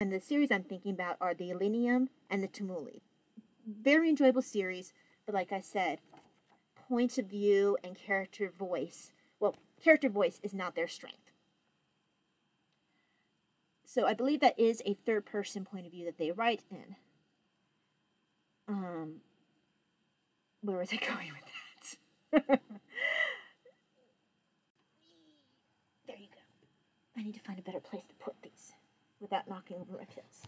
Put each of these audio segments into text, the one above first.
And the series I'm thinking about are the Elenium and the Tumuli. Very enjoyable series, but like I said, point of view and character voice. Well, character voice is not their strength. So I believe that is a third-person point of view that they write in. Where was I going with that? There you go. I need to find a better place to put these without knocking over my pills.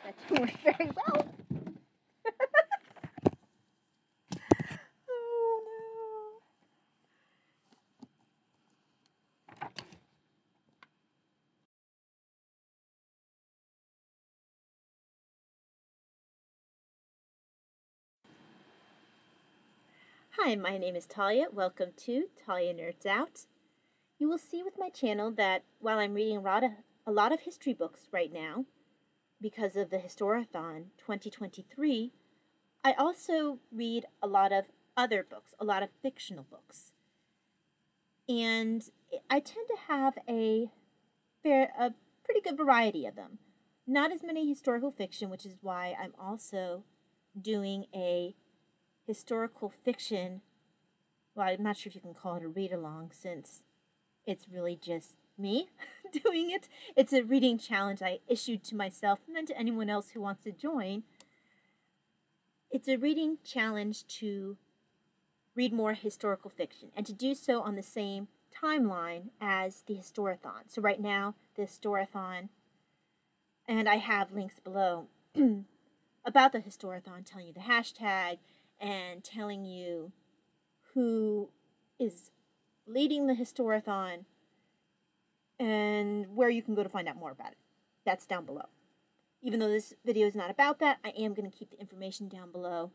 That didn't work very well. Oh no. Hi, my name is Talia. Welcome to Talia Nerds Out. You will see with my channel that while I'm reading a lot of history books right now, because of the Historathon 2023, I also read a lot of other books, a lot of fictional books. And I tend to have a pretty good variety of them. Not as many historical fiction, which is why I'm also doing a historical fiction, well, I'm not sure if you can call it a read-along since it's really just me doing it. It's a reading challenge I issued to myself and then to anyone else who wants to join. It's a reading challenge to read more historical fiction and to do so on the same timeline as the Historathon. So right now, the Historathon, and I have links below about the Historathon telling you the hashtag and telling you who is leading the Historathon and where you can go to find out more about it. That's down below. Even though this video is not about that, I am going to keep the information down below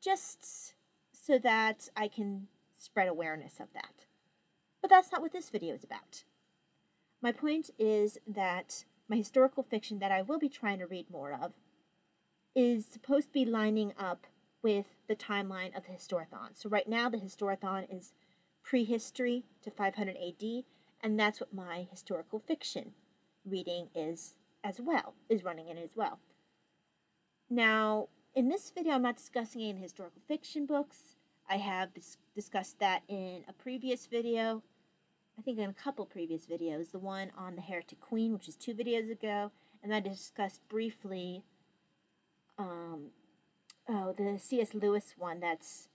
just so that I can spread awareness of that. But that's not what this video is about. My point is that my historical fiction that I will be trying to read more of is supposed to be lining up with the timeline of the Historathon. So right now the Historathon is prehistory to 500 AD, and that's what my historical fiction reading is running in as well. Now, in this video, I'm not discussing any historical fiction books. I have discussed that in a previous video, I think in a couple previous videos, the one on the Heretic Queen, which is 2 videos ago, and I discussed briefly the C.S. Lewis one that's,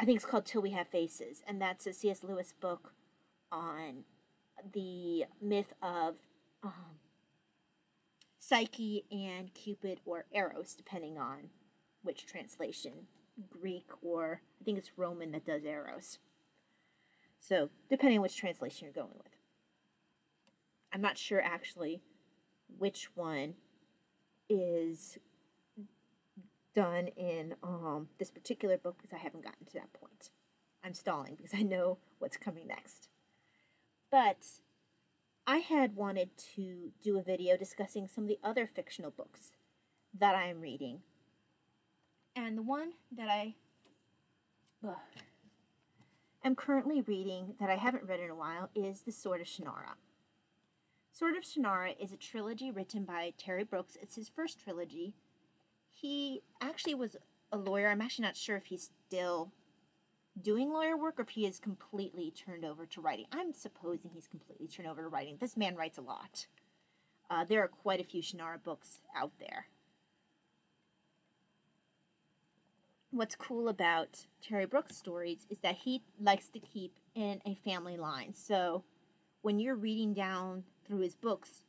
I think it's called Till We Have Faces, and that's a C.S. Lewis book on the myth of Psyche and Cupid, or Eros, depending on which translation, Greek or I think it's Roman that does Eros. So, depending on which translation you're going with. I'm not sure actually which one is done in this particular book because I haven't gotten to that point. I'm stalling because I know what's coming next. But I had wanted to do a video discussing some of the other fictional books that I am reading. And the one that I am currently reading that I haven't read in a while is The Sword of Shannara. Sword of Shannara is a trilogy written by Terry Brooks. It's his first trilogy. He actually was a lawyer. I'm actually not sure if he's still doing lawyer work or if he is completely turned over to writing. I'm supposing he's completely turned over to writing. This man writes a lot. There are quite a few Shannara books out there. What's cool about Terry Brooks' stories is that he likes to keep in a family line. So when you're reading down through his books,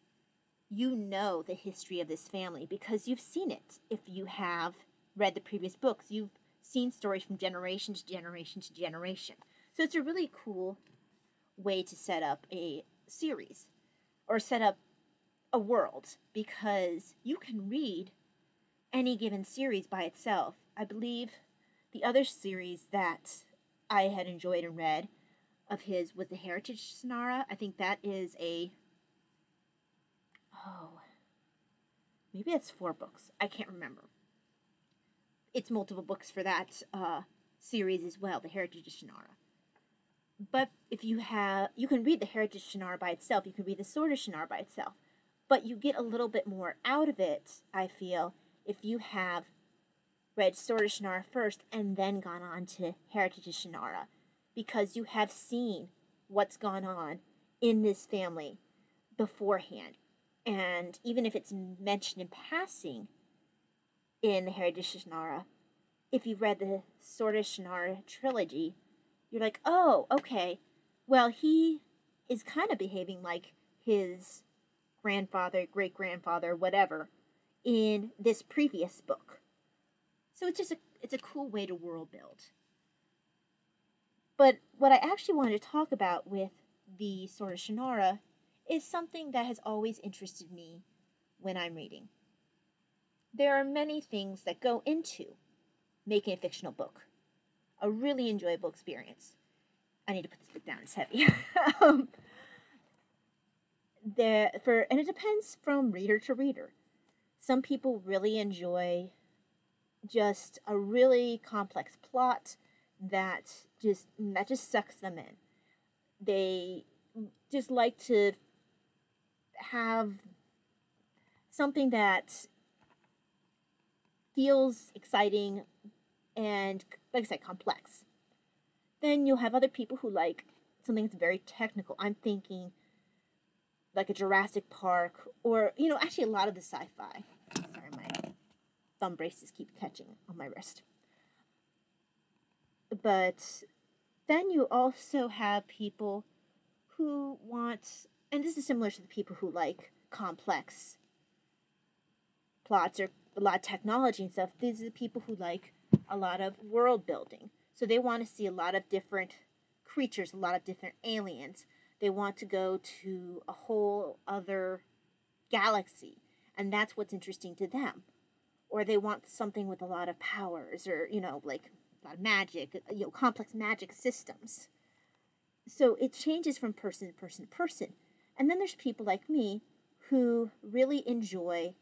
you know the history of this family because you've seen it. If you have read the previous books, you've seen stories from generation to generation to generation. So it's a really cool way to set up a series or set up a world because you can read any given series by itself. I believe the other series that I had enjoyed and read of his was the Heritage Shannara. I think that is maybe it's 4 books. I can't remember. It's multiple books for that series as well, the Heritage Shannara. But if you can read the Heritage Shannara by itself. You can read the Sword of Shannara by itself. But you get a little bit more out of it, I feel, if you have read Sword of Shannara first and then gone on to Heritage of Shannara, because you have seen what's gone on in this family beforehand. And even if it's mentioned in passing in the Heritage of Shannara, if you've read the Sword of Shannara trilogy, you're like, oh, okay, well, he is kind of behaving like his grandfather, great-grandfather, whatever, in this previous book. So it's a cool way to world build. But what I actually wanted to talk about with the Sword of Shannara is something that has always interested me when I'm reading. There are many things that go into making a fictional book. A really enjoyable experience. I need to put this book down, it's heavy. And it depends from reader to reader. Some people really enjoy just a really complex plot that just sucks them in. They just like to have something that feels exciting and, like I said, complex. Then you'll have other people who like something that's very technical. I'm thinking like a Jurassic Park, or, actually a lot of the sci-fi. Sorry, my thumb braces keep catching on my wrist. But then you also have people who want, and this is similar to the people who like complex plots or a lot of technology and stuff. These are the people who like a lot of world building. So they want to see a lot of different creatures, a lot of different aliens. They want to go to a whole other galaxy, and that's what's interesting to them. Or they want something with a lot of powers, or, like a lot of magic, complex magic systems. So it changes from person to person to person. And then there's people like me who really enjoy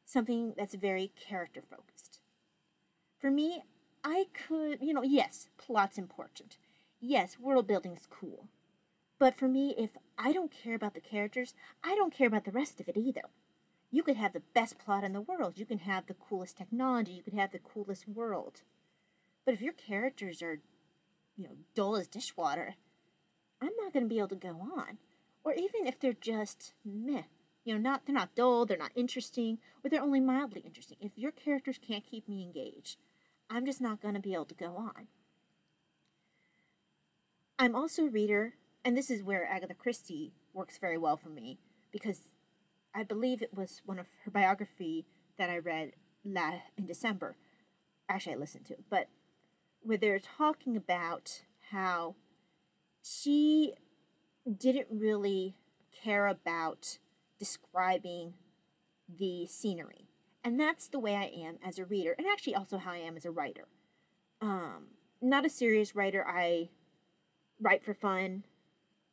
something that's very character focused. For me, I could, yes, plot's important. Yes, world building is cool. But for me, if I don't care about the characters, I don't care about the rest of it either. You could have the best plot in the world. You can have the coolest technology. You could have the coolest world. But if your characters are, dull as dishwater, I'm not going to be able to go on. Or even if they're just meh. They're not dull, they're not interesting, or they're only mildly interesting. If your characters can't keep me engaged, I'm just not going to be able to go on. I'm also a reader, and this is where Agatha Christie works very well for me, because I believe it was one of her biography that I read in December. Actually, I listened to it, but where they're talking about how she didn't really care about describing the scenery. And that's the way I am as a reader, and actually also how I am as a writer. Not a serious writer. I write for fun.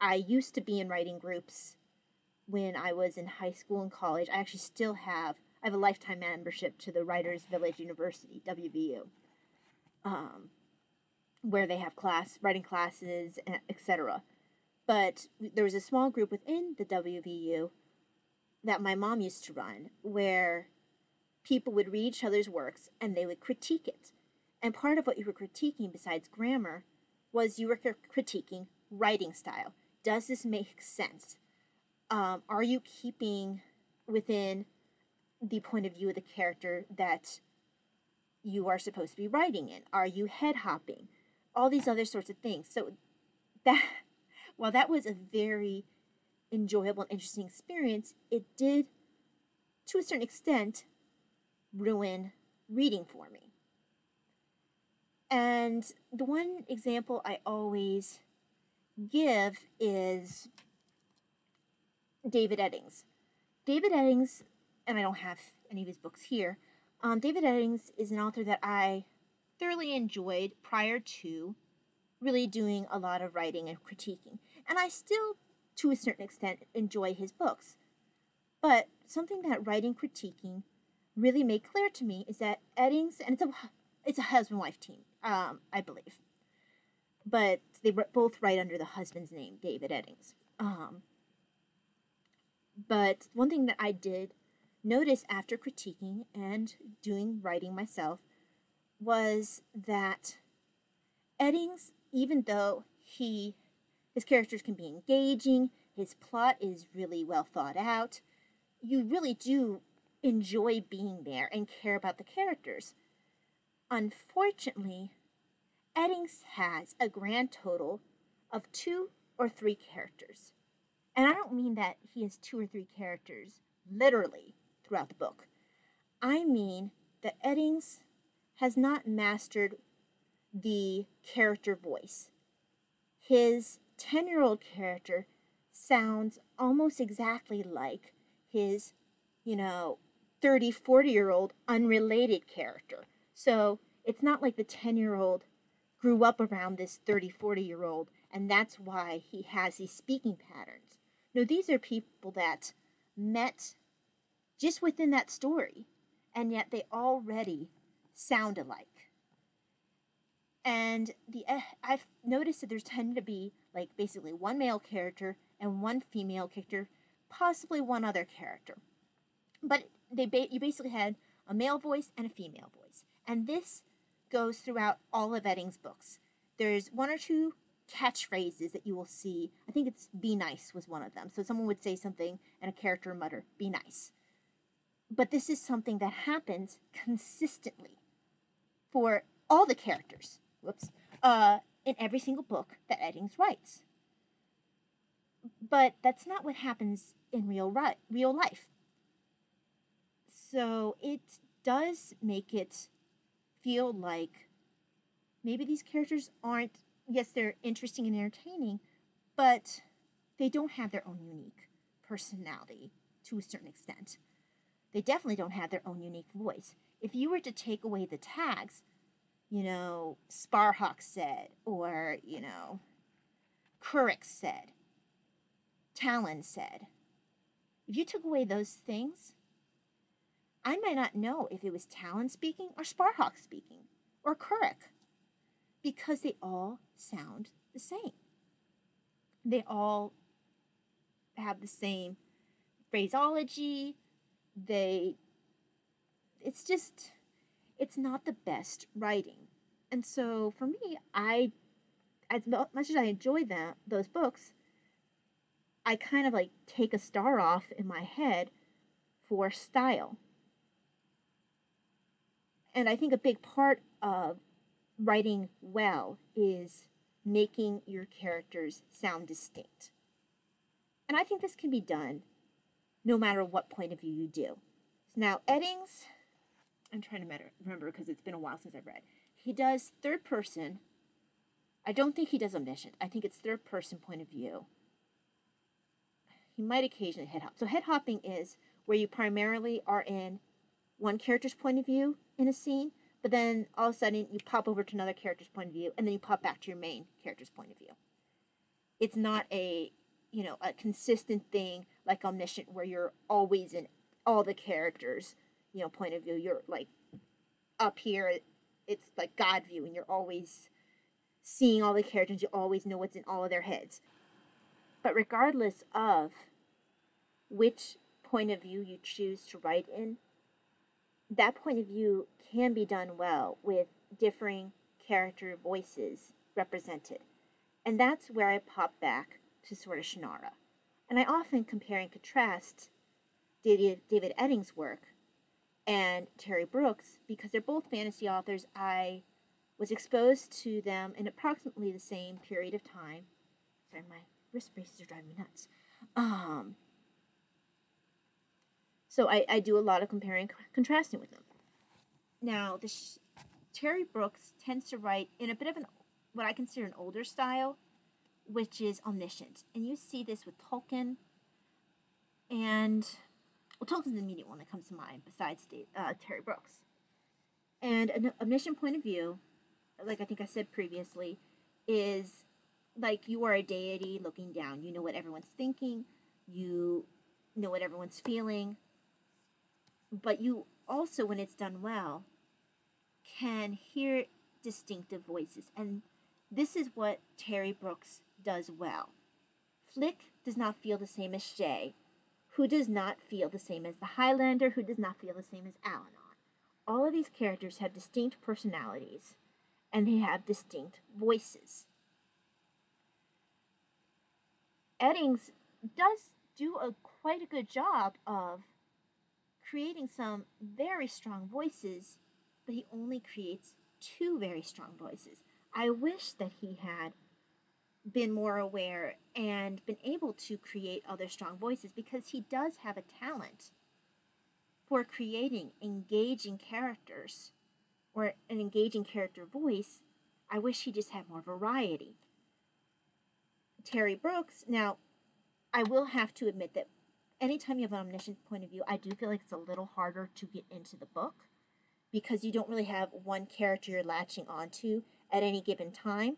I used to be in writing groups when I was in high school and college. I actually still have a lifetime membership to the Writers Village University, WVU, where they have writing classes, etc. But there was a small group within the WVU that my mom used to run, where people would read each other's works and they would critique it. And part of what you were critiquing, besides grammar, was you were critiquing writing style. Does this make sense? Are you keeping within the point of view of the character that you are supposed to be writing in? Are you head hopping? All these other sorts of things. So while that was a very enjoyable and interesting experience, it did, to a certain extent, ruin reading for me. And the one example I always give is David Eddings. David Eddings, and I don't have any of his books here, David Eddings is an author that I thoroughly enjoyed prior to really doing a lot of writing and critiquing. And I still, to a certain extent, enjoy his books. But something that writing critiquing really made clear to me is that Eddings, and it's a husband-wife team, I believe. But they both write under the husband's name, David Eddings. But one thing that I did notice after critiquing and doing writing myself was that Eddings, even though his characters can be engaging, his plot is really well thought out, you really do enjoy being there and care about the characters. Unfortunately, Eddings has a grand total of 2 or 3 characters. And I don't mean that he has 2 or 3 characters literally throughout the book. I mean that Eddings has not mastered the character voice. His 10-year-old character sounds almost exactly like his, 30, 40-year-old unrelated character. So it's not like the 10-year-old grew up around this 30, 40-year-old, and that's why he has these speaking patterns. No, these are people that met just within that story, and yet they already sound alike. And I've noticed that there's tended to be like basically one male character and one female character, possibly one other character. But you basically had a male voice and a female voice. And this goes throughout all of Eddings' books. There's 1 or 2 catchphrases that you will see. I think it's "be nice" was one of them. So someone would say something and a character would mutter, "be nice." But this is something that happens consistently for all the characters. In every single book that Eddings writes. But that's not what happens in real life. So it does make it feel like maybe these characters aren't, yes, they're interesting and entertaining, but they don't have their own unique personality to a certain extent. They definitely don't have their own unique voice. If you were to take away the tags, Sparhawk said, or, Kurrick said, Talon said. If you took away those things, I might not know if it was Talon speaking or Sparhawk speaking or Kurrick, because they all sound the same. They all have the same phraseology. It's not the best writing. And so for me, as much as I enjoy those books, I kind of like take a star off in my head for style. And I think a big part of writing well is making your characters sound distinct. And I think this can be done no matter what point of view you do. Now, Eddings, I'm trying to remember because it's been a while since I've read. He does third person. I don't think he does omniscient. I think it's third person point of view. He might occasionally head hop. So head hopping is where you primarily are in one character's point of view in a scene, but then all of a sudden you pop over to another character's point of view, and then you pop back to your main character's point of view. It's not a consistent thing like omniscient where you're always in all the characters' point of view. You're like up here, it's like God view, and you're always seeing all the characters. You always know what's in all of their heads. But regardless of which point of view you choose to write in, that point of view can be done well with differing character voices represented. And that's where I pop back to sort of Shannara. And I often compare and contrast David Eddings' work and Terry Brooks because they're both fantasy authors. I was exposed to them in approximately the same period of time. Sorry, my wrist braces are driving me nuts. So I do a lot of comparing and contrasting with them. Now, Terry Brooks tends to write in a bit of what I consider an older style, which is omniscient. And you see this with Tolkien, and Tolkien's the immediate one that comes to mind besides Terry Brooks. And an omniscient point of view, like I think I said previously, is like you are a deity looking down. You know what everyone's thinking, you know what everyone's feeling, but you also, when it's done well, can hear distinctive voices. And this is what Terry Brooks does well. Flick does not feel the same as Shay, who does not feel the same as the Highlander, who does not feel the same as Al-Anon. All of these characters have distinct personalities, and they have distinct voices. Eddings does do quite a good job of creating some very strong voices, but he only creates 2 very strong voices. I wish that he had been more aware and been able to create other strong voices, because he does have a talent for creating engaging characters, or an engaging character voice. I wish he just had more variety. Terry Brooks, now, I will have to admit that anytime you have an omniscient point of view, I do feel like it's a little harder to get into the book, because you don't really have one character you're latching onto at any given time.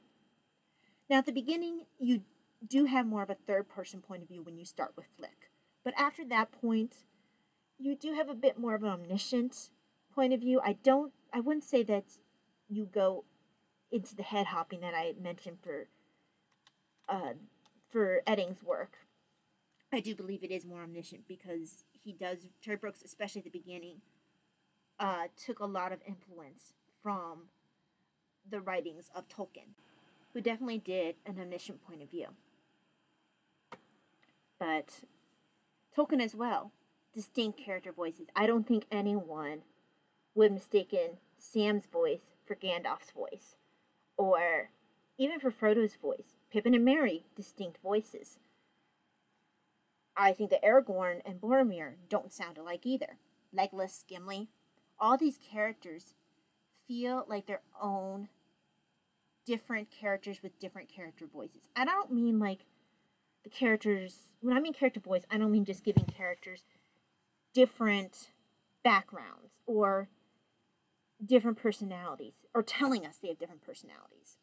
Now, at the beginning, you do have more of a third-person point of view when you start with Flick. But after that point, you do have a bit more of an omniscient point of view. I wouldn't say that you go into the head hopping that I mentioned for Eddings' work. I do believe it is more omniscient, because Terry Brooks, especially at the beginning, took a lot of influence from the writings of Tolkien, who definitely did an omniscient point of view. But Tolkien as well, distinct character voices. I don't think anyone would mistaken Sam's voice for Gandalf's voice, or even for Frodo's voice. Pippin and Merry, distinct voices. I think that Aragorn and Boromir don't sound alike either. Legolas, Gimli, all these characters feel like their own different characters with different character voices. I don't mean like the characters, when I mean character voice, I don't mean just giving characters different backgrounds or different personalities, or telling us they have different personalities.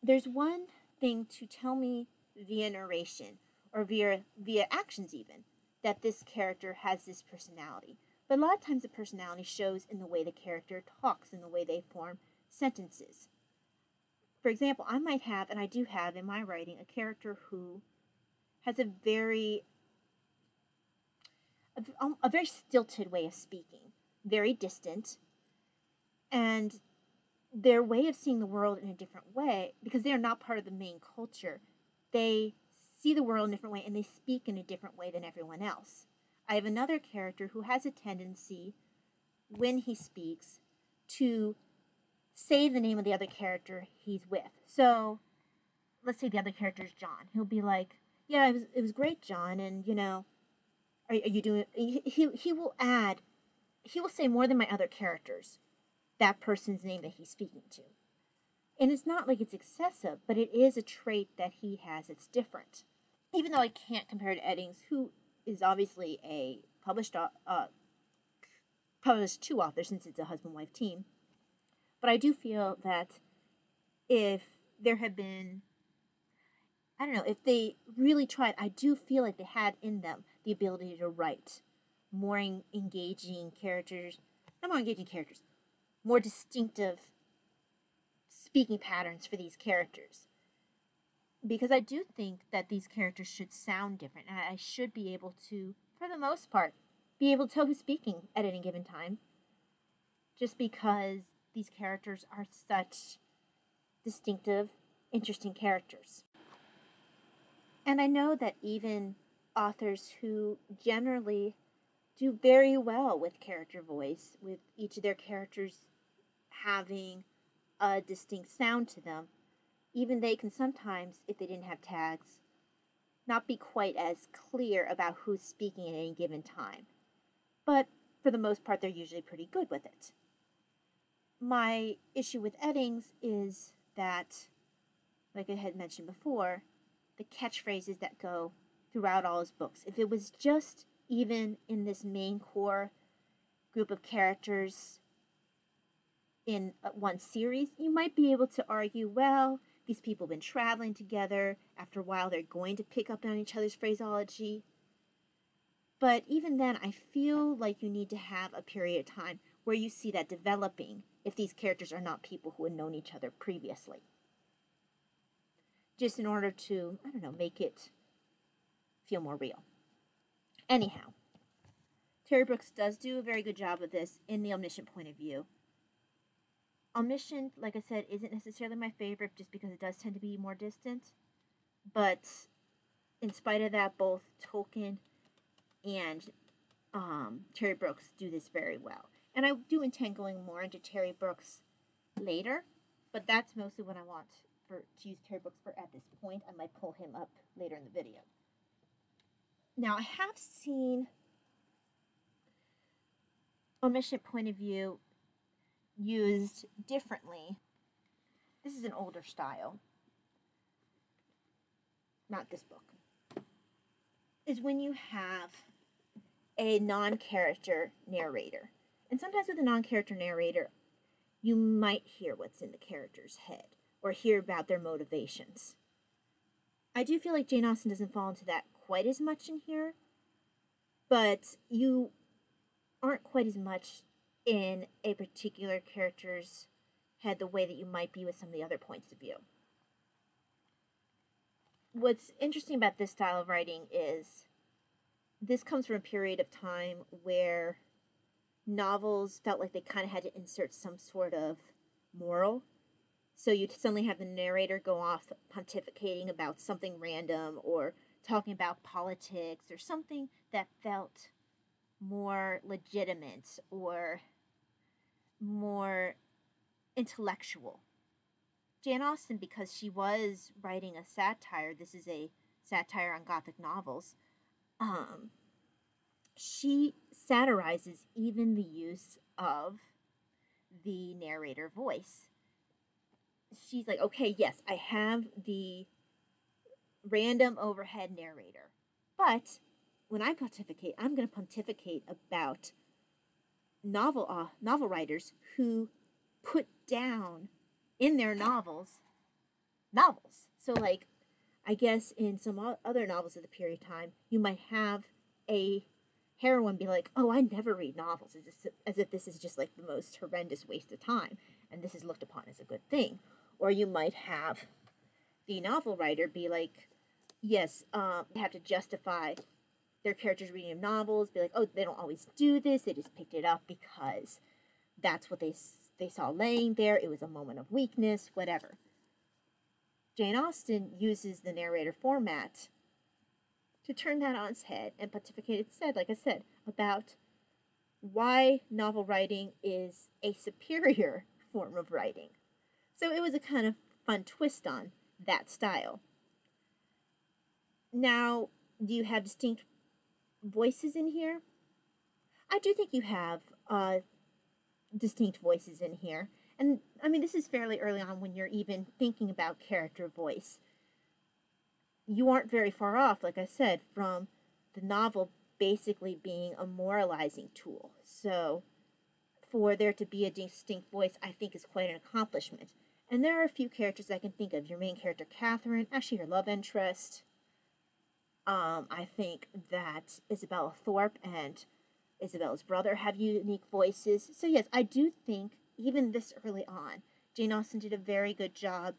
There's one thing to tell me via narration, or via actions even, that this character has this personality. But a lot of times the personality shows in the way the character talks, in the way they form sentences. For example, I might have, and I do have in my writing, a character who has a very stilted way of speaking, very distant, and their way of seeing the world in a different way, because they are not part of the main culture, they see the world in a different way, and they speak in a different way than everyone else. I have another character who has a tendency, when he speaks, to say the name of the other character he's with. So, let's say the other character is John. He'll be like, yeah, it was great, John, and, are you doing... He will say more than my other characters, that person's name that he's speaking to. And it's not like it's excessive, but it is a trait that he has that's different. Even though I can't compare to Eddings, who is obviously a published 2 authors, since it's a husband-wife team. But I do feel that if there had been, I don't know, if they really tried, I do feel like they had in them the ability to write more engaging characters, not more engaging characters, more distinctive speaking patterns for these characters. Because I do think that these characters should sound different, and I should be able to, for the most part, be able to tell who's speaking at any given time. Just because these characters are such distinctive, interesting characters. And I know that even authors who generally do very well with character voice, with each of their characters having a distinct sound to them, even they can sometimes, if they didn't have tags, not be quite as clear about who's speaking at any given time. But for the most part, they're usually pretty good with it. My issue with Eddings is that, like I had mentioned before, the catchphrases that go throughout all his books. If it was just even in this main core group of characters in one series, you might be able to argue, well, these people have been traveling together. After a while, they're going to pick up on each other's phraseology. But even then, I feel like you need to have a period of time where you see that developing if these characters are not people who had known each other previously. Just in order to, I don't know, make it feel more real. Anyhow, Terry Brooks does do a very good job of this in the omniscient point of view. Omniscient, like I said, isn't necessarily my favorite just because it does tend to be more distant. But in spite of that, both Tolkien and Terry Brooks do this very well. And I do intend going more into Terry Brooks later, but that's mostly what I want to use Terry Brooks for at this point. I might pull him up later in the video. Now, I have seen omniscient point of view used differently. This is an older style. Not this book. Is when you have a non-character narrator. And sometimes with a non-character narrator, you might hear what's in the character's head or hear about their motivations. I do feel like Jane Austen doesn't fall into that quite as much in here, but you aren't quite as much in a particular character's head the way that you might be with some of the other points of view. What's interesting about this style of writing is this comes from a period of time where novels felt like they kind of had to insert some sort of moral. So you'd suddenly have the narrator go off pontificating about something random or talking about politics or something that felt more legitimate or more intellectual. Jane Austen, because she was writing a satire, this is a satire on Gothic novels, she satirizes even the use of the narrator voice. She's like, okay, yes, I have the random overhead narrator, but when I pontificate, I'm going to pontificate about novel writers who put down in their novels. So, like, I guess in some other novels of the period of time, you might have a heroine be like, oh, I never read novels, as if this is just like the most horrendous waste of time, and this is looked upon as a good thing. Or you might have the novel writer be like, yes, they have to justify their characters reading of novels, be like, oh, they don't always do this, they just picked it up because that's what they saw laying there, it was a moment of weakness, whatever. Jane Austen uses the narrator format to turn that on its head and pontificate instead, like I said, about why novel writing is a superior form of writing. So it was a kind of fun twist on that style. Now, do you have distinct voices in here? I do think you have distinct voices in here. And, I mean, this is fairly early on when you're even thinking about character voice. You aren't very far off, like I said, from the novel basically being a moralizing tool. So, for there to be a distinct voice, I think is quite an accomplishment. And there are a few characters I can think of. Your main character, Catherine, actually your love interest. I think that Isabella Thorpe and Isabella's brother have unique voices. So yes, I do think, even this early on, Jane Austen did a very good job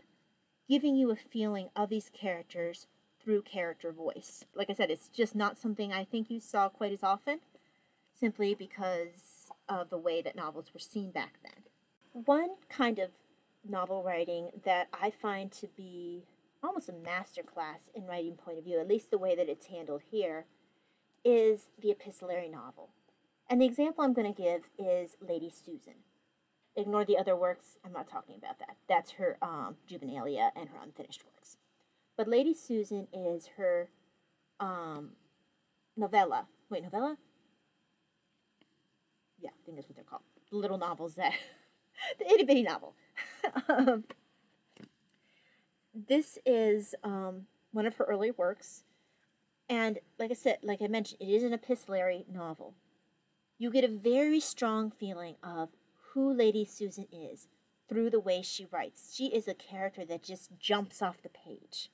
giving you a feeling of these characters through character voice. Like I said, it's just not something I think you saw quite as often, simply because of the way that novels were seen back then. One kind of novel writing that I find to be almost a masterclass in writing point of view, at least the way that it's handled here, is the epistolary novel. And the example I'm going to give is Lady Susan. Ignore the other works, I'm not talking about that. That's her juvenilia and her unfinished works. But Lady Susan is her novella. Wait, novella? Yeah, I think that's what they're called. The little novels that... the itty-bitty novel. This is one of her early works. And like I said, like I mentioned, it is an epistolary novel. You get a very strong feeling of who Lady Susan is through the way she writes. She is a character that just jumps off the page.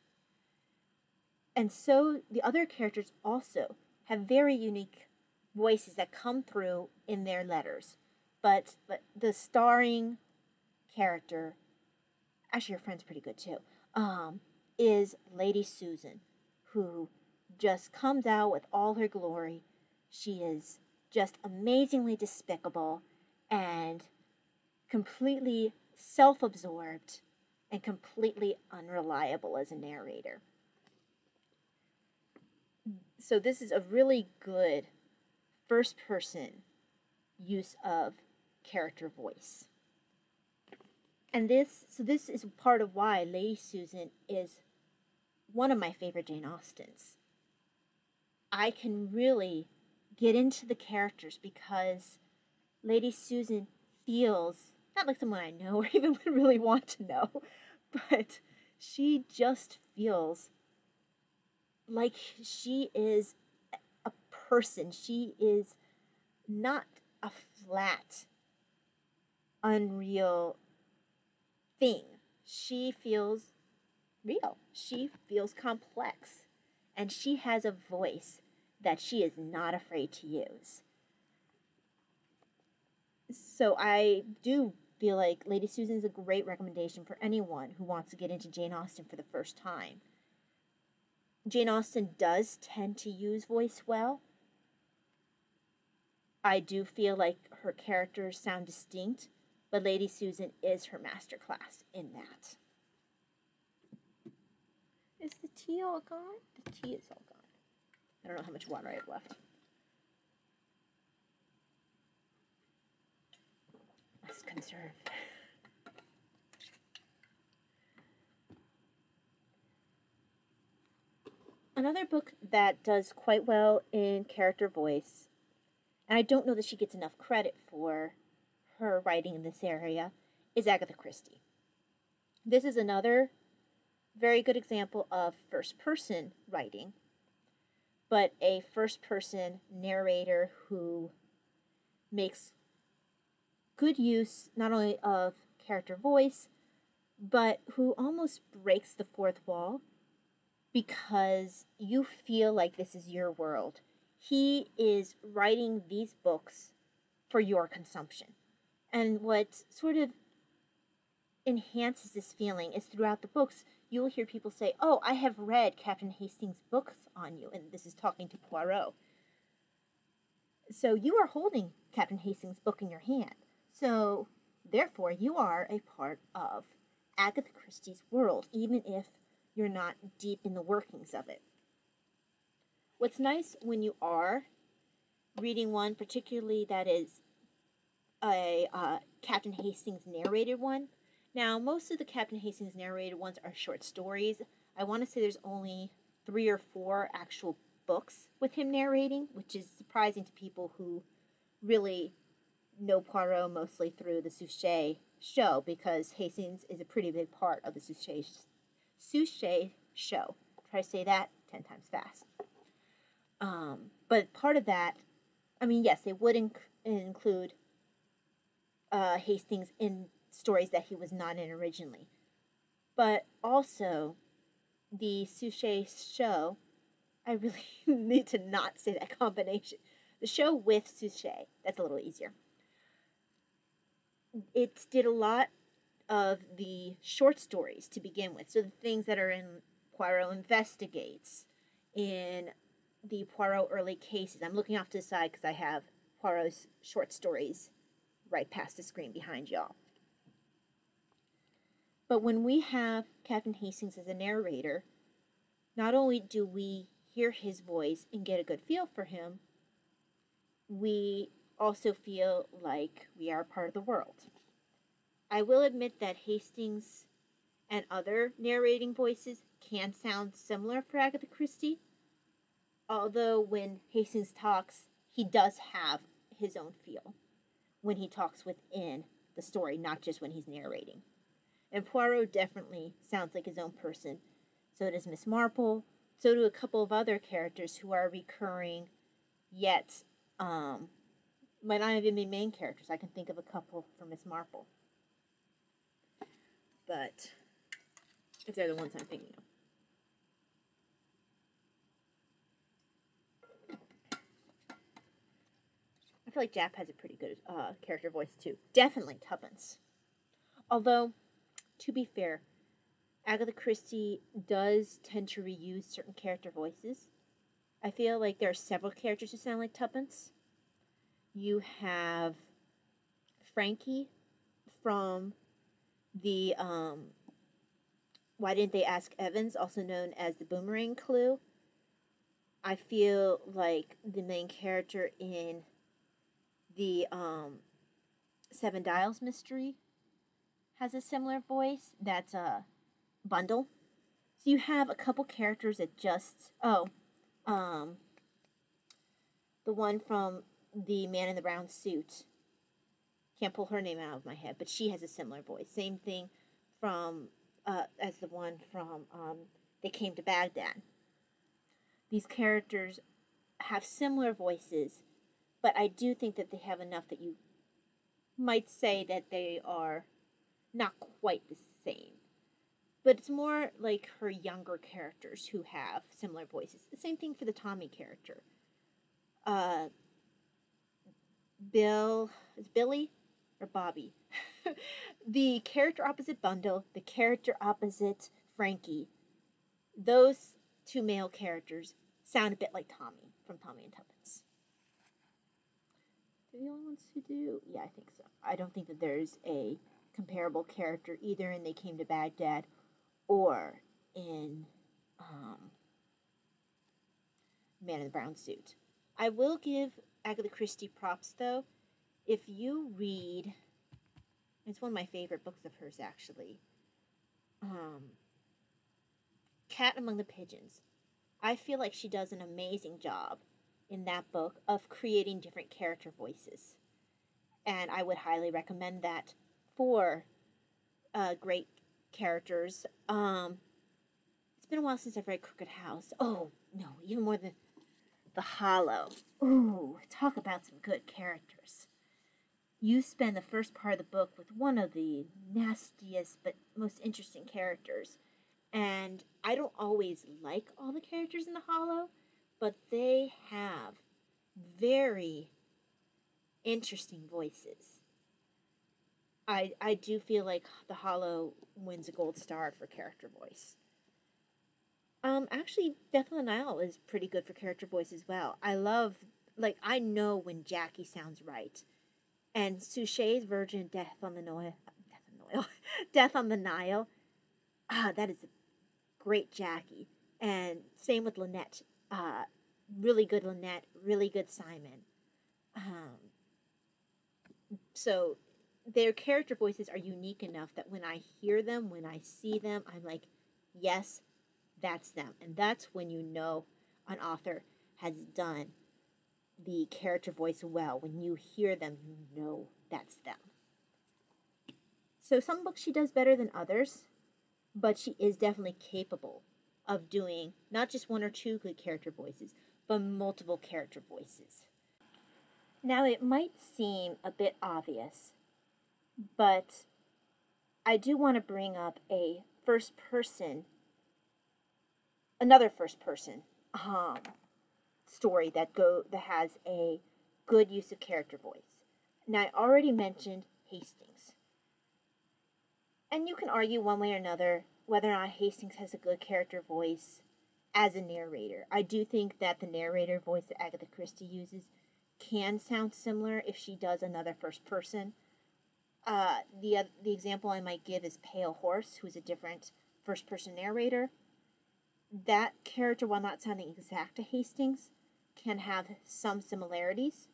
And so the other characters also have very unique voices that come through in their letters. But the starring character, actually her friend's pretty good too, is Lady Susan, who just comes out with all her glory. She is just amazingly despicable and completely self-absorbed and completely unreliable as a narrator. So this is a really good first-person use of character voice. And this is part of why Lady Susan is one of my favorite Jane Austens. I can really get into the characters because Lady Susan feels, not like someone I know or even would really want to know, but she just feels like she is a person. She is not a flat, unreal thing. She feels real. She feels complex. And she has a voice that she is not afraid to use. So I do feel like Lady Susan is a great recommendation for anyone who wants to get into Jane Austen for the first time. Jane Austen does tend to use voice well. I do feel like her characters sound distinct, but Lady Susan is her masterclass in that. Is the tea all gone? The tea is all gone. I don't know how much water I have left. Let's conserve. Another book that does quite well in character voice, and I don't know that she gets enough credit for her writing in this area, is Agatha Christie. This is another very good example of first-person writing, but a first-person narrator who makes good use not only of character voice, but who almost breaks the fourth wall because you feel like this is your world. He is writing these books for your consumption. And what sort of enhances this feeling is throughout the books, you will hear people say, "Oh, I have read Captain Hastings' books on you," and this is talking to Poirot. So you are holding Captain Hastings' book in your hand. So therefore, you are a part of Agatha Christie's world, even if you're not deep in the workings of it. What's nice when you are reading one, particularly that is a Captain Hastings narrated one. Now, most of the Captain Hastings narrated ones are short stories. I want to say there's only 3 or 4 actual books with him narrating, which is surprising to people who really know Poirot mostly through the Suchet show, because Hastings is a pretty big part of the Suchet show. Try to say that 10 times fast. But part of that, I mean, yes, they would include Hastings in stories that he was not in originally. But also, the Suchet show, I really need to not say that combination. The show with Suchet, that's a little easier. It did a lot of the short stories to begin with. So the things that are in Poirot Investigates, in the Poirot Early Cases. I'm looking off to the side because I have Poirot's short stories right past the screen behind y'all. But when we have Captain Hastings as a narrator, not only do we hear his voice and get a good feel for him, we also feel like we are part of the world. I will admit that Hastings and other narrating voices can sound similar for Agatha Christie, although when Hastings talks, he does have his own feel when he talks within the story, not just when he's narrating. And Poirot definitely sounds like his own person. So does Miss Marple. So do a couple of other characters who are recurring, yet might not even be main characters. I can think of a couple for Miss Marple. But if they're the ones I'm thinking of. I feel like Jap has a pretty good character voice too. Definitely Tuppence. Although, to be fair, Agatha Christie does tend to reuse certain character voices. I feel like there are several characters who sound like Tuppence. You have Frankie from the Why Didn't They Ask Evans, also known as the Boomerang Clue. I feel like the main character in the Seven Dials mystery has a similar voice. That's a Bundle. So you have a couple characters that just the one from the Man in the Brown Suit. Can't pull her name out of my head, but she has a similar voice. Same thing from as the one from They Came to Baghdad. These characters have similar voices, but I do think that they have enough that you might say that they are not quite the same. But it's more like her younger characters who have similar voices. The same thing for the Tommy character. Is Billy or Bobby? The character opposite Bundle, the character opposite Frankie, those two male characters sound a bit like Tommy from Tommy and Tuppence. They're the only ones who do? Yeah, I think so. I don't think that there's a comparable character either in They Came to Baghdad or in Man in the Brown Suit. I will give Agatha Christie props, though. If you read, it's one of my favorite books of hers, actually, Cat Among the Pigeons. I feel like she does an amazing job in that book of creating different character voices. And I would highly recommend that for great characters. It's been a while since I've read Crooked House. Oh, no, even more than The Hollow. Ooh, talk about some good characters. You spend the first part of the book with one of the nastiest but most interesting characters. And I don't always like all the characters in The Hollow, but they have very interesting voices. I do feel like The Hollow wins a gold star for character voice. Actually, Death on the Nile is pretty good for character voice as well. I know when Jackie sounds right. And Suchet's version, Death on the Nile, that is a great Jackie. And same with Lynette. Really good Lynette, really good Simon. So their character voices are unique enough that when I hear them, when I see them, I'm like, yes, that's them. And that's when you know an author has done the character voice well. When you hear them, you know that's them. So some books she does better than others, but she is definitely capable of doing not just one or two good character voices, but multiple character voices. Now, it might seem a bit obvious, but I do want to bring up another first person story that has a good use of character voice. Now, I already mentioned Hastings. And you can argue one way or another whether or not Hastings has a good character voice as a narrator. I do think that the narrator voice that Agatha Christie uses can sound similar if she does another first person. The example I might give is Pale Horse, who's a different first person narrator. That character, while not sounding exact to Hastings, can have some similarities.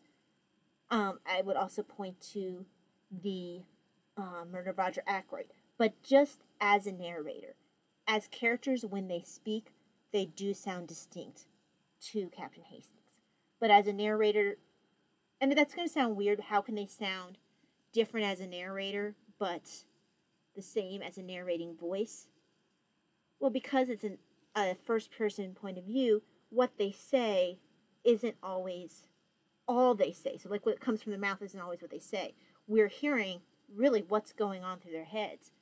I would also point to the Murder of Roger Ackroyd. But just as a narrator, as characters, when they speak, they do sound distinct to Captain Hastings. But as a narrator, and that's going to sound weird, how can they sound different as a narrator, but the same as a narrating voice? Well, because it's a first-person point of view, what they say isn't always all they say. So, like, what comes from their mouth isn't always what they say. We're hearing, really, what's going on through their heads.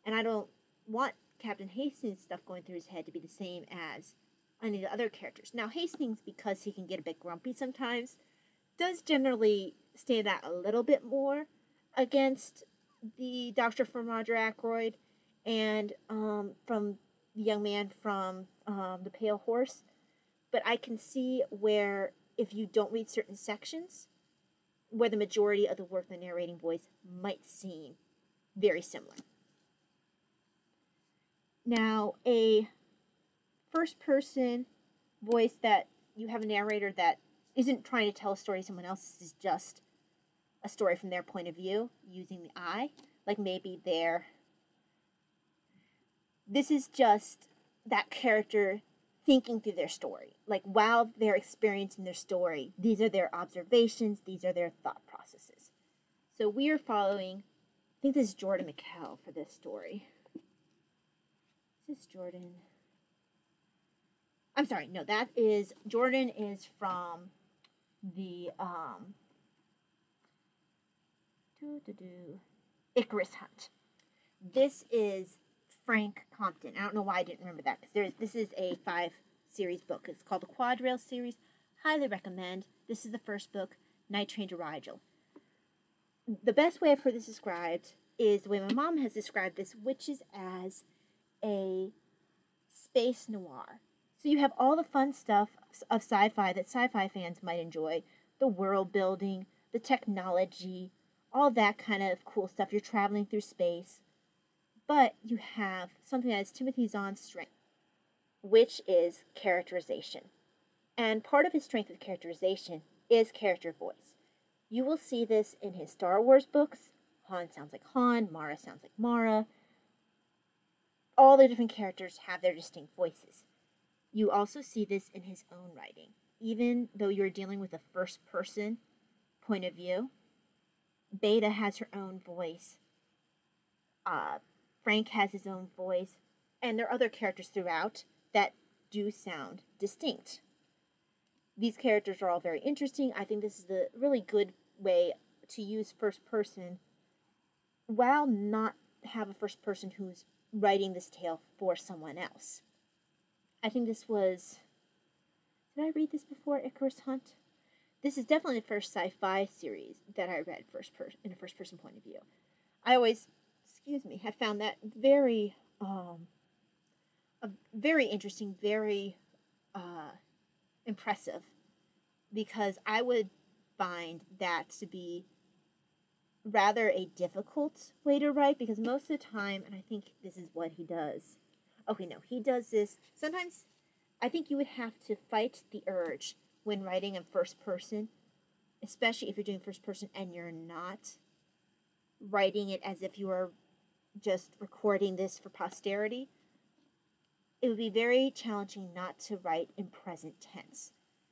And I don't want Captain Hastings' stuff going through his head to be the same as any of the other characters. Now, Hastings, because he can get a bit grumpy sometimes, does generally stand out a little bit more against the Doctor from Roger Ackroyd and from the young man from The Pale Horse. but I can see where if you don't read certain sections, where the majority of the work in the narrating voice might seem very similar. Now, a first-person voice that you have a narrator that isn't trying to tell a story to someone else, this is just a story from their point of view using the I, like maybe this is just that character thinking through their story. Like while they're experiencing their story, these are their observations, these are their thought processes. So we are following, I think this is Jordan McKell for this story. Is this Jordan? I'm sorry, no, that is, Jordan is from the, Icarus Hunt. This is Frank Compton. I don't know why I didn't remember that, because this is a 5-series book. It's called the Quad Rail series. Highly recommend. This is the first book, Night Train to Rigel. The best way I've heard this described is the way my mom has described this, which is as a space noir. So you have all the fun stuff of sci-fi that sci-fi fans might enjoy. The world building, the technology, all that kind of cool stuff. You're traveling through space. But you have something that is Timothy Zahn's strength, which is characterization. And part of his strength with characterization is character voice. You will see this in his Star Wars books. Han sounds like Han, Mara sounds like Mara. All the different characters have their distinct voices. You also see this in his own writing. Even though you're dealing with a first-person point of view, Beta has her own voice. Frank has his own voice. And there are other characters throughout that do sound distinct. These characters are all very interesting. I think this is a really good way to use first person while not have a first person who's writing this tale for someone else. I think this was... Did I read this before, Icarus Hunt? This is definitely the first sci-fi series that I read in a first-person point of view. I always, have found that very, very interesting, very impressive, because I would find that to be rather a difficult way to write, because most of the time, and I think this is what he does. Okay, no, he does this. Sometimes I think you would have to fight the urge when writing in first person, especially if you're doing first person and you're not writing it as if you were just recording this for posterity. It would be very challenging not to write in present tense.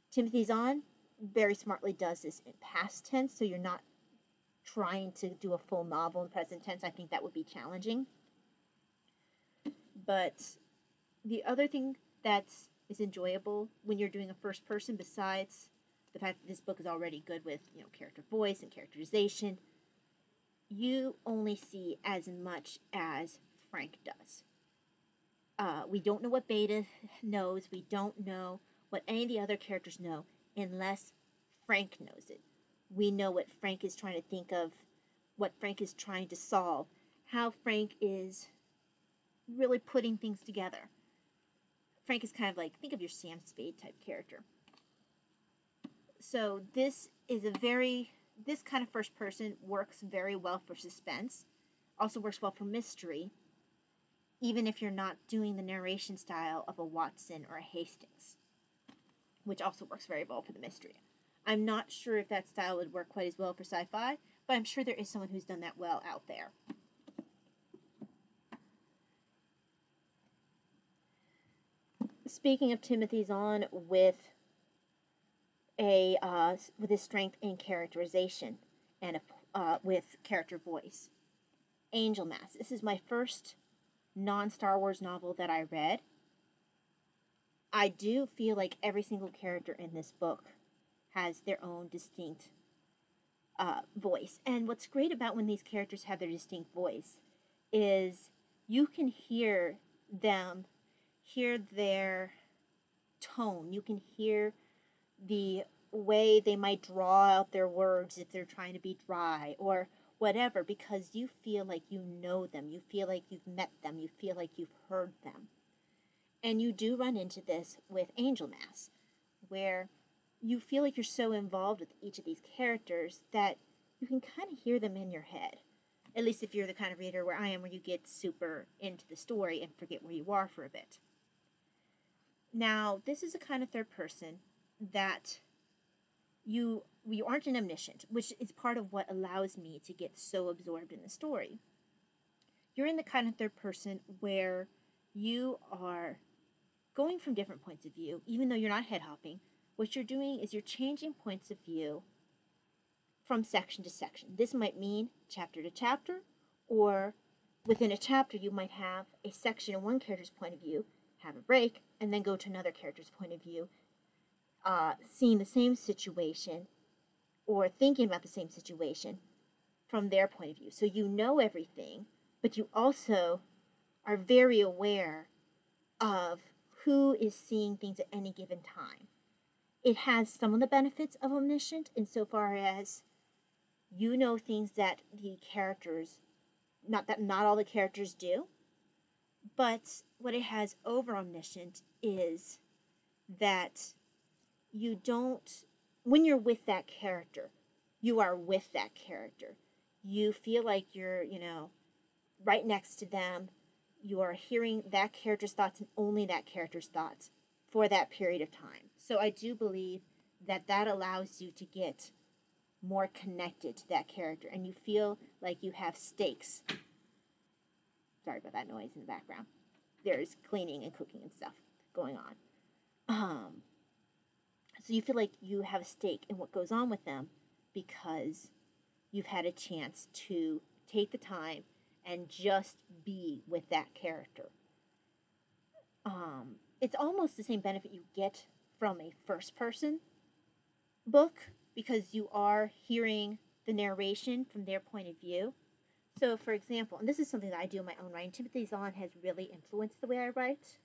Timothy Zahn very smartly does this in past tense, so you're not trying to do a full novel in present tense. I think that would be challenging. But the other thing that is enjoyable when you're doing a first person, besides the fact that this book is already good with, character voice and characterization, you only see as much as Frank does. We don't know what Beta knows. We don't know what any of the other characters know unless Frank knows it. We know what Frank is trying to think of, what Frank is trying to solve, how Frank is really putting things together. Frank is kind of like, think of your Sam Spade type character. So this kind of first person works very well for suspense, also works well for mystery, even if you're not doing the narration style of a Watson or a Hastings, which also works very well for the mystery. I'm not sure if that style would work quite as well for sci-fi, but I'm sure there is someone who's done that well out there. Speaking of Timothy Zahn with his strength in characterization and with character voice, Angel Mass. This is my first non-Star Wars novel that I read. I do feel like every single character in this book has their own distinct voice. And what's great about when these characters have their distinct voice is you can hear their tone. You can hear the way they might draw out their words if they're trying to be dry or whatever, because you feel like you know them. You feel like you've met them. You feel like you've heard them. And you do run into this with Angel Mass. where you feel like you're so involved with each of these characters that you can kind of hear them in your head. At least if you're the kind of reader where I am, where you get super into the story and forget where you are for a bit. Now, this is a kind of third person that you aren't an omniscient, which is part of what allows me to get so absorbed in the story. You're in the kind of third person where you are going from different points of view, even though you're not head hopping. What you're doing is you're changing points of view from section to section. This might mean chapter to chapter, or within a chapter you might have a section in one character's point of view, have a break, and then go to another character's point of view, seeing the same situation or thinking about the same situation from their point of view. So you know everything, but you also are very aware of who is seeing things at any given time. It has some of the benefits of omniscient insofar as you know things that the characters, not all the characters do, but what it has over omniscient is that you don't, when you're with that character, you are with that character. You feel like you're, right next to them. You are hearing that character's thoughts and only that character's thoughts for that period of time. So I do believe that that allows you to get more connected to that character, and you feel like you have stakes. Sorry about that noise in the background. There's cleaning and cooking and stuff going on. So you feel like you have a stake in what goes on with them because you've had a chance to take the time and just be with that character. It's almost the same benefit you get from a first-person book because you are hearing the narration from their point of view. So, for example, and this is something that I do in my own writing, Timothy Zahn has really influenced the way I write.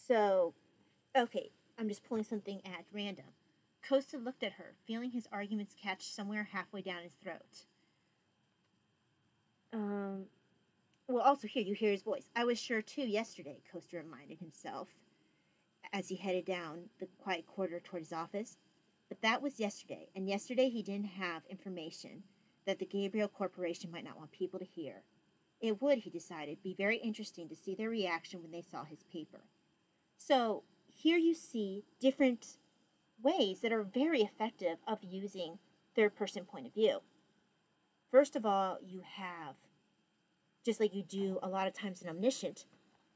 So, okay, I'm just pulling something at random. Costa looked at her, feeling his arguments catch somewhere halfway down his throat. Well, also here, you hear his voice. I was sure, too, yesterday, Costa reminded himself as he headed down the quiet corridor toward his office. But that was yesterday, and yesterday he didn't have information that the Gabriel Corporation might not want people to hear. It would, he decided, be very interesting to see their reaction when they saw his paper. So, here you see different ways that are very effective of using third-person point of view. First of all, you have, just like you do a lot of times in Omniscient,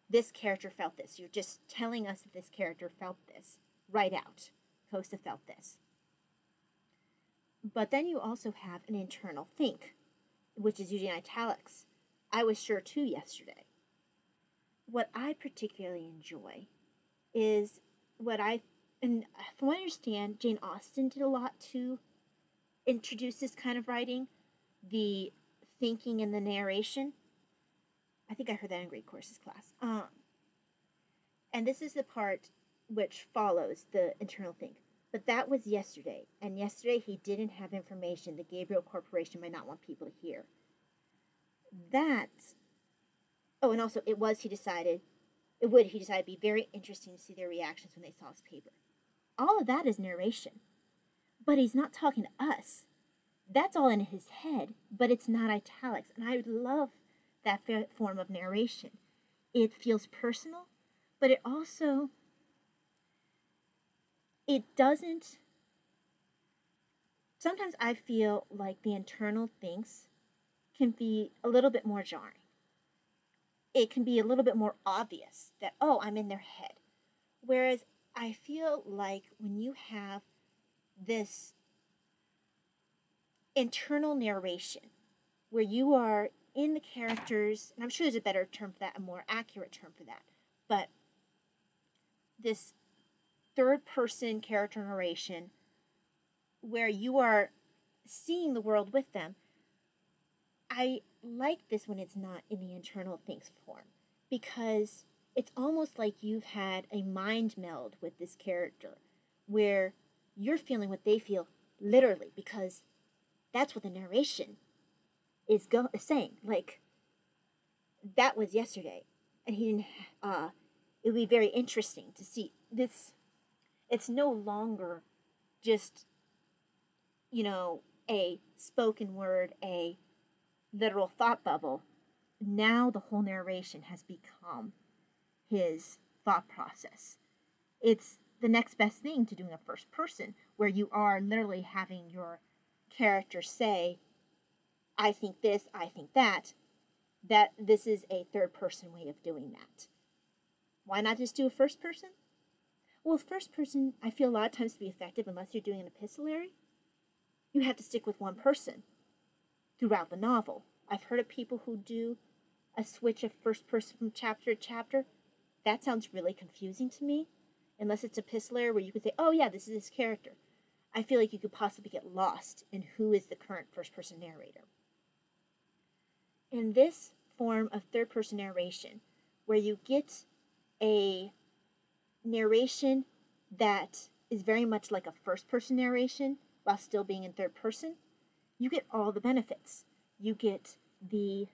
this character felt this. You're just telling us that this character felt this right out. Costa felt this. But then you also have an internal think, which is using italics. I was sure too yesterday. What I particularly enjoy is and from what I understand, Jane Austen did a lot to introduce this kind of writing, the thinking and the narration. I think I heard that in Great Courses class. And this is the part which follows the internal think. But that was yesterday, and yesterday he didn't have information the Gabriel Corporation might not want people to hear. And also he decided it'd be very interesting to see their reactions when they saw his paper. All of that is narration. But he's not talking to us. That's all in his head, but it's not italics. And I love that form of narration. It feels personal, but it also, sometimes I feel like the internal thinks can be a little bit more jarring. It can be a little bit more obvious that, oh, I'm in their head. Whereas I feel like when you have this internal narration where you are in the characters, and I'm sure there's a better term for that, a more accurate term for that, but this third-person character narration where you are seeing the world with them, I like this when it's not in the internal thinks form, because it's almost like you've had a mind meld with this character where you're feeling what they feel literally, because that's what the narration is saying. Like, that was yesterday, and he didn't. It would be very interesting to see this. It's no longer just, you know, a spoken word, a literal thought bubble. Now the whole narration has become his thought process. It's the next best thing to doing a first person, where you are literally having your character say, I think this, I think that this is a third person way of doing that. Why not just do a first person? Well, first person, I feel a lot of times to be effective, unless you're doing an epistolary, you have to stick with one person throughout the novel. I've heard of people who do a switch of first person from chapter to chapter. That sounds really confusing to me, unless it's epistolary where you could say, oh yeah, this is this character. I feel like you could possibly get lost in who is the current first person narrator. In this form of third person narration, where you get a narration that is very much like a first person narration while still being in third person, you get all the benefits. You get the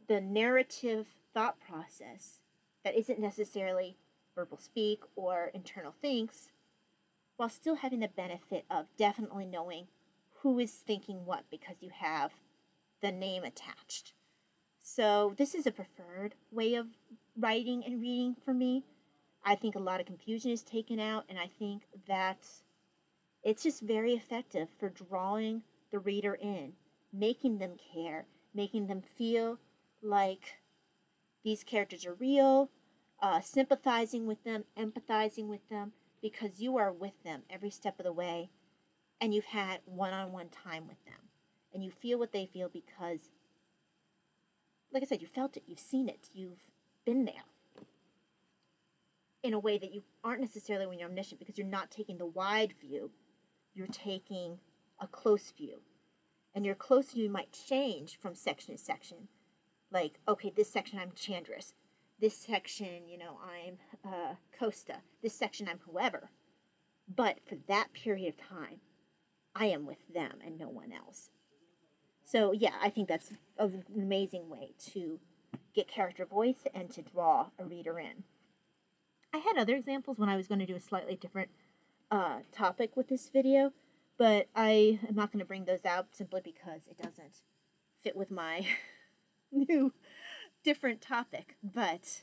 narrative thought process that isn't necessarily verbal speak or internal thinks, while still having the benefit of definitely knowing who is thinking what because you have the name attached. So this is a preferred way of writing and reading for me. I think a lot of confusion is taken out, and I think that it's just very effective for drawing the reader in, making them care, making them feel like these characters are real, sympathizing with them, empathizing with them, because you are with them every step of the way, and you've had one-on-one time with them. And you feel what they feel because, like I said, you felt it, you've seen it, you've been there. In a way that you aren't necessarily when you're omniscient, because you're not taking the wide view, you're taking a close view. And your close view might change from section to section. Like, okay, this section I'm Chandris. This section, I'm Costa. This section I'm whoever. But for that period of time, I am with them and no one else. So yeah, I think that's an amazing way to get character voice and to draw a reader in. I had other examples when I was going to do a slightly different topic with this video, but I am not going to bring those out simply because it doesn't fit with my new different topic. But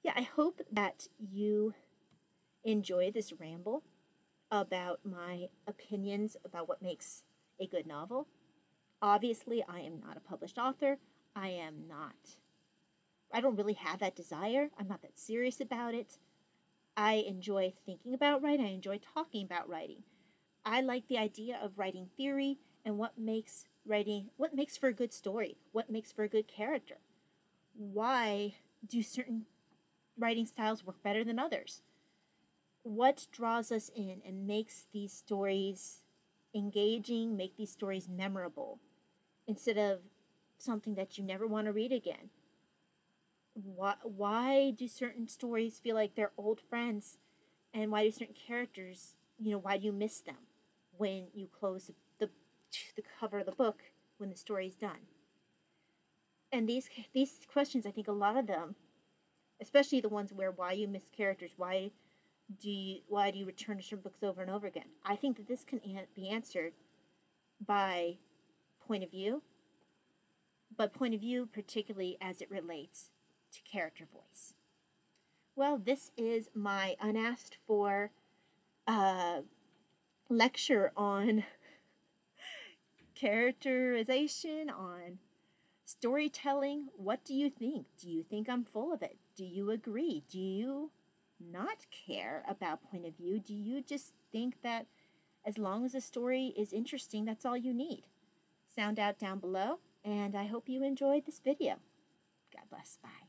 yeah, I hope that you enjoy this ramble about my opinions about what makes a good novel. Obviously, I am not a published author. I don't really have that desire. I'm not that serious about it. I enjoy thinking about writing. I enjoy talking about writing. I like the idea of writing theory and what makes for a good story, what makes for a good character. Why do certain writing styles work better than others? What draws us in and makes these stories engaging, make these stories memorable, instead of something that you never want to read again? Why do certain stories feel like they're old friends, and why do certain characters, why do you miss them when you close the cover of the book when the story's done? And these questions, I think a lot of them, especially the ones where why you miss characters, why do you return to certain books over and over again? I think that this can be answered by point of view, but point of view particularly as it relates to character voice. Well, this is my unasked for lecture on characterization, on storytelling. What do you think? Do you think I'm full of it? Do you agree? Do you not care about point of view? Do you just think that as long as the story is interesting, that's all you need? Sound out down below, and I hope you enjoyed this video. God bless. Bye.